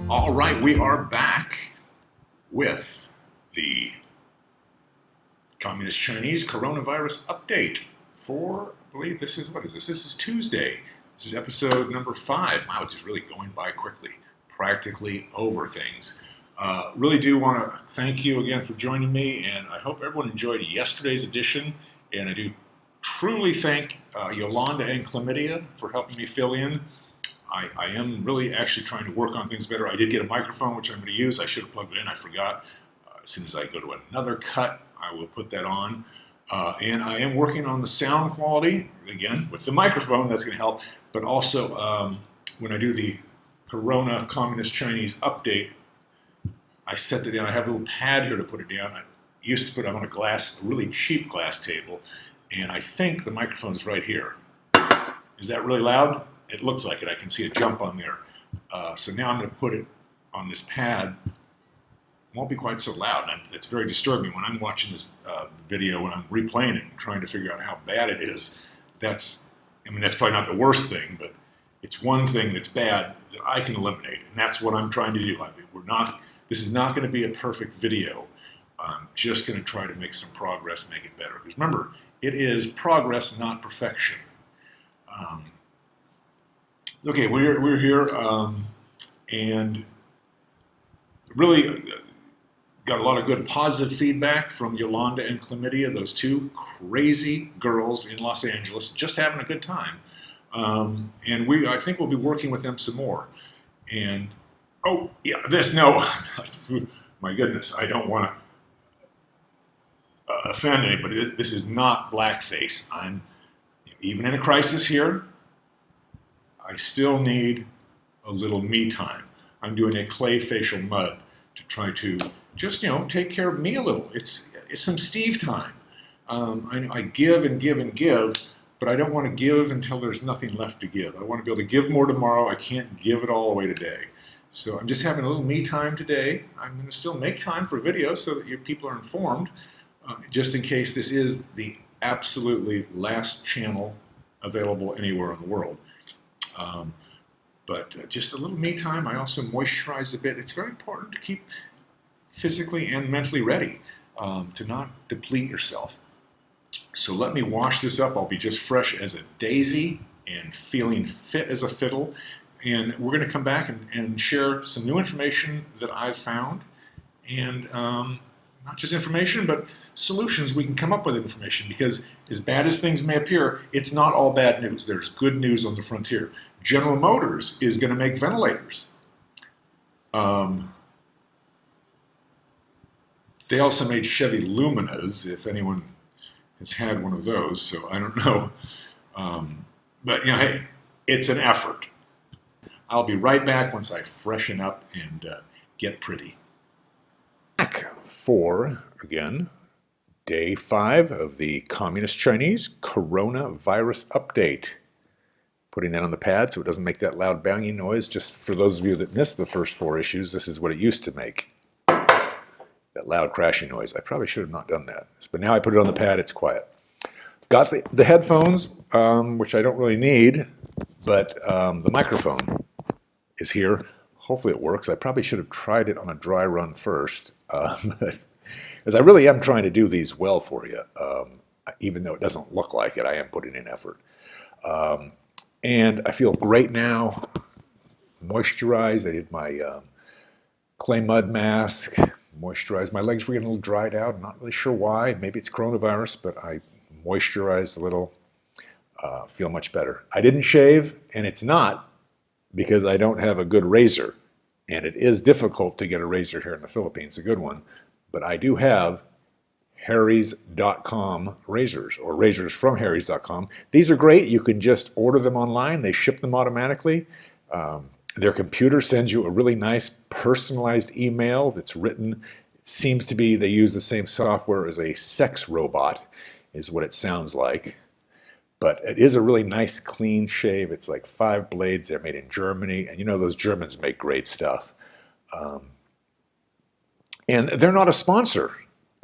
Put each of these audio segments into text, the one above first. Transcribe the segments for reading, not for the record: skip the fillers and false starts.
All right, we are back with the Communist Chinese coronavirus update for, I believe this is, what is this? This is Tuesday. This is episode number 5. Wow, it's just really going by quickly. Practically over things. Really do want to thank you again for joining me, and I hope everyone enjoyed yesterday's edition. And I do truly thank Yolanda and Chlamydia for helping me fill in. I am really actually trying to work on things better. I did get a microphone, which I'm going to use. I should have plugged it in. I forgot. As soon as I go to another cut, I will put that on. And I am working on the sound quality, again, with the microphone. That's going to help. But also, when I do the Corona Communist Chinese update, I set it down. I have a little pad here to put it down. I used to put it on a really cheap glass table. And I think the microphone is right here. Is that really loud? It looks like it. I can see a jump on there. So now I'm going to put it on this pad. It won't be quite so loud. And it's very disturbing when I'm watching this video, when I'm replaying it and trying to figure out how bad it is. That's probably not the worst thing, but it's one thing that's bad that I can eliminate. And that's what I'm trying to do. This is not going to be a perfect video. I'm just going to try to make some progress, make it better. Because remember, it is progress, not perfection. Okay, we're here, and really got a lot of good positive feedback from Yolanda and Chlamydia, those two crazy girls in Los Angeles, just having a good time. And I think we'll be working with them some more. And my goodness, I don't want to offend anybody. This is not blackface. I'm even in a crisis here. I still need a little me time. I'm doing a clay facial mud to try to just, take care of me a little. It's some Steve time. I give and give and give, but I don't want to give until there's nothing left to give. I want to be able to give more tomorrow. I can't give it all away today. So I'm just having a little me time today. I'm going to still make time for videos so that your people are informed, just in case this is the absolutely last channel available anywhere in the world. But just a little me time. I also moisturized a bit. It's very important to keep physically and mentally ready, to not deplete yourself. So let me wash this up. I'll be just fresh as a daisy and feeling fit as a fiddle. And we're going to come back and share some new information that I've found. And not just information, but solutions. We can come up with information, because as bad as things may appear, it's not all bad news. There's good news on the frontier. General Motors is going to make ventilators. They also made Chevy Luminas, if anyone has had one of those, so I don't know. But, hey, it's an effort. I'll be right back once I freshen up and get pretty. Back for, again, day 5 of the Communist Chinese coronavirus update. Putting that on the pad so it doesn't make that loud banging noise. Just for those of you that missed the first 4 issues, this is what it used to make. That loud crashing noise. I probably should have not done that. But now I put it on the pad, it's quiet. I've got the headphones, which I don't really need, but the microphone is here. Hopefully it works. I probably should have tried it on a dry run first, because I really am trying to do these well for you. Even though it doesn't look like it, I am putting in effort. And I feel great now, moisturized. I did my clay mud mask, moisturized. My legs were getting a little dried out. I'm not really sure why. Maybe it's coronavirus, but I moisturized a little. Feel much better. I didn't shave, and it's not because I don't have a good razor. And it is difficult to get a razor here in the Philippines, a good one. But I do have Harrys.com razors, or razors from Harrys.com. These are great. You can just order them online. They ship them automatically. Their computer sends you a really nice personalized email that's written. It seems to be they use the same software as a sex robot, is what it sounds like. But it is a really nice, clean shave. It's like 5 blades. They're made in Germany. And those Germans make great stuff. And they're not a sponsor,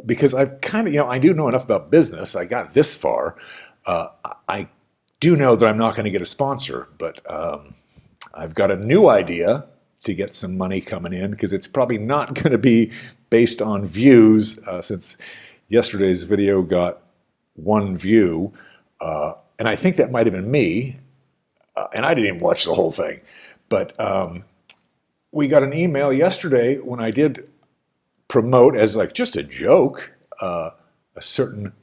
because I've kind of, I do know enough about business. I got this far. I do know that I'm not going to get a sponsor, but I've got a new idea to get some money coming in, because it's probably not going to be based on views, since yesterday's video got 1 view, and I think that might have been me, and I didn't even watch the whole thing. But we got an email yesterday when I did promote, as like just a joke, a certain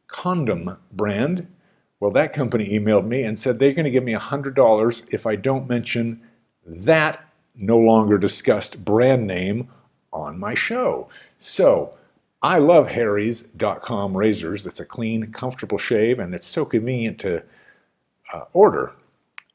condom brand. Well, that company emailed me and said they're going to give me $100 if I don't mention that no longer discussed brand name on my show. So I love Harrys.com razors. That's a clean, comfortable shave, and it's so convenient to order.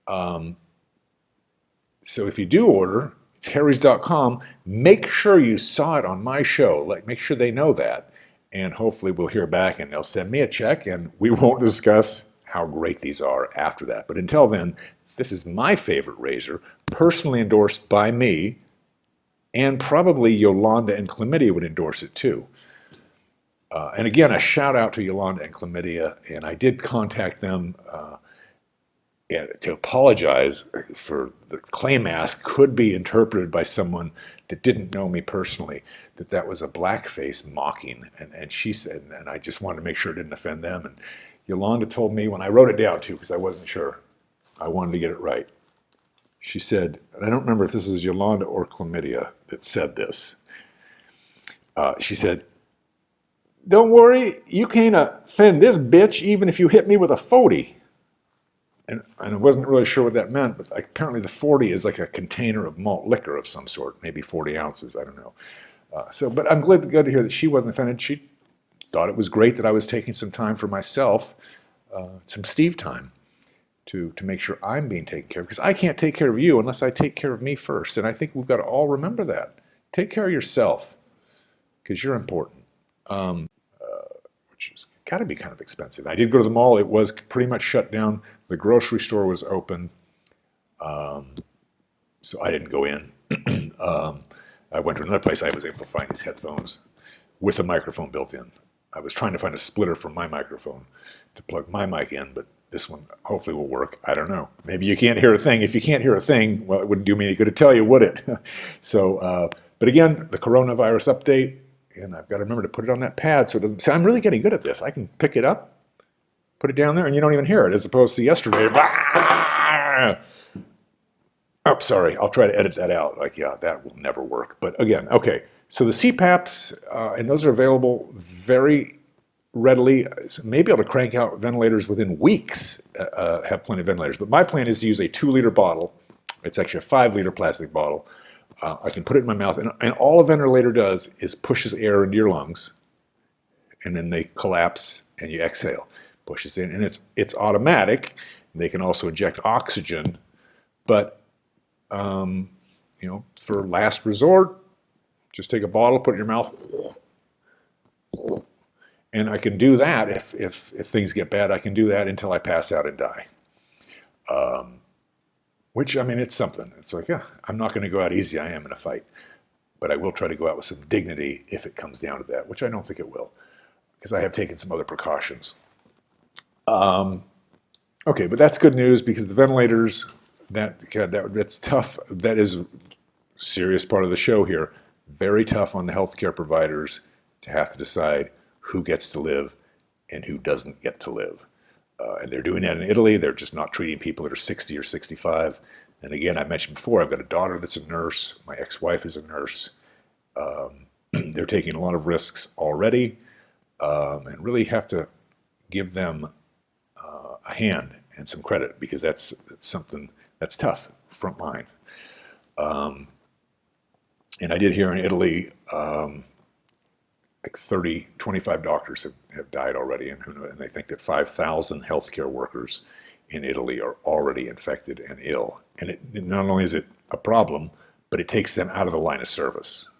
So if you do order, it's Harrys.com. Make sure you saw it on my show. Like, make sure they know that. And hopefully we'll hear back and they'll send me a check, and we won't discuss how great these are after that. But until then, this is my favorite razor, personally endorsed by me, and probably Yolanda and Chlamydia would endorse it too. And again, a shout out to Yolanda and Chlamydia, and I did contact them to apologize for the claim ask could be interpreted by someone that didn't know me personally, that was a blackface mocking. And she said, and I just wanted to make sure it didn't offend them. And Yolanda told me when I wrote it down too, because I wasn't sure, I wanted to get it right. She said, and I don't remember if this was Yolanda or Chlamydia that said this. She said, "Don't worry, you can't offend this bitch even if you hit me with a 40. And I wasn't really sure what that meant, but apparently the 40 is like a container of malt liquor of some sort, maybe 40 ounces, I don't know. But I'm glad to hear that she wasn't offended. She thought it was great that I was taking some time for myself, some Steve time, to make sure I'm being taken care of. Because I can't take care of you unless I take care of me first. And I think we've got to all remember that. Take care of yourself, because you're important. Which has got to be kind of expensive. I did go to the mall. It was pretty much shut down. The grocery store was open, so I didn't go in. I went to another place. I was able to find these headphones with a microphone built in. I was trying to find a splitter for my microphone to plug my mic in, but this one hopefully will work. I don't know. Maybe you can't hear a thing. If you can't hear a thing, well, it wouldn't do me any good to tell you, would it? So, but again, the coronavirus update, and I've got to remember to put it on that pad so it doesn't. See, I'm really getting good at this. I can pick it up, put it down there, and you don't even hear it, as opposed to yesterday. Oh, sorry. I'll try to edit that out. Like, yeah, that will never work. But again, okay. So the CPAPs, and those are available very readily. So maybe able to crank out ventilators within weeks, have plenty of ventilators. But my plan is to use a 2-liter bottle. It's actually a 5-liter plastic bottle. I can put it in my mouth, and all a ventilator does is pushes air into your lungs, and then they collapse, and you exhale. Pushes in, and it's automatic. They can also inject oxygen, but for last resort, just take a bottle, put it in your mouth, and I can do that if things get bad. I can do that until I pass out and die. Which, I mean, it's something. It's like, yeah, I'm not going to go out easy. I am in a fight. But I will try to go out with some dignity if it comes down to that, which I don't think it will, because I have taken some other precautions. Okay, but that's good news, because the ventilators, that's tough. That is a serious part of the show here. Very tough on the healthcare providers to have to decide who gets to live and who doesn't get to live. And they're doing that in Italy. They're just not treating people that are 60 or 65. And again, I mentioned before, I've got a daughter that's a nurse. My ex-wife is a nurse. They're taking a lot of risks already, and really have to give them a hand and some credit, because that's something that's tough, front line. And I did hear in Italy, like 25 doctors have died already, and they think that 5,000 healthcare workers in Italy are already infected and ill. And not only is it a problem, but it takes them out of the line of service.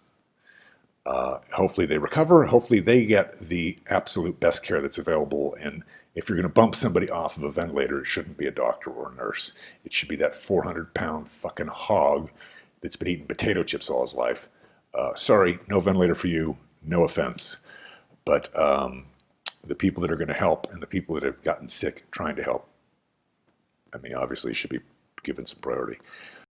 Hopefully they recover. Hopefully they get the absolute best care that's available. And if you're going to bump somebody off of a ventilator, it shouldn't be a doctor or a nurse. It should be that 400-pound fucking hog that's been eating potato chips all his life. Sorry, no ventilator for you. No offense. But the people that are going to help and the people that have gotten sick trying to help, I mean, obviously should be given some priority.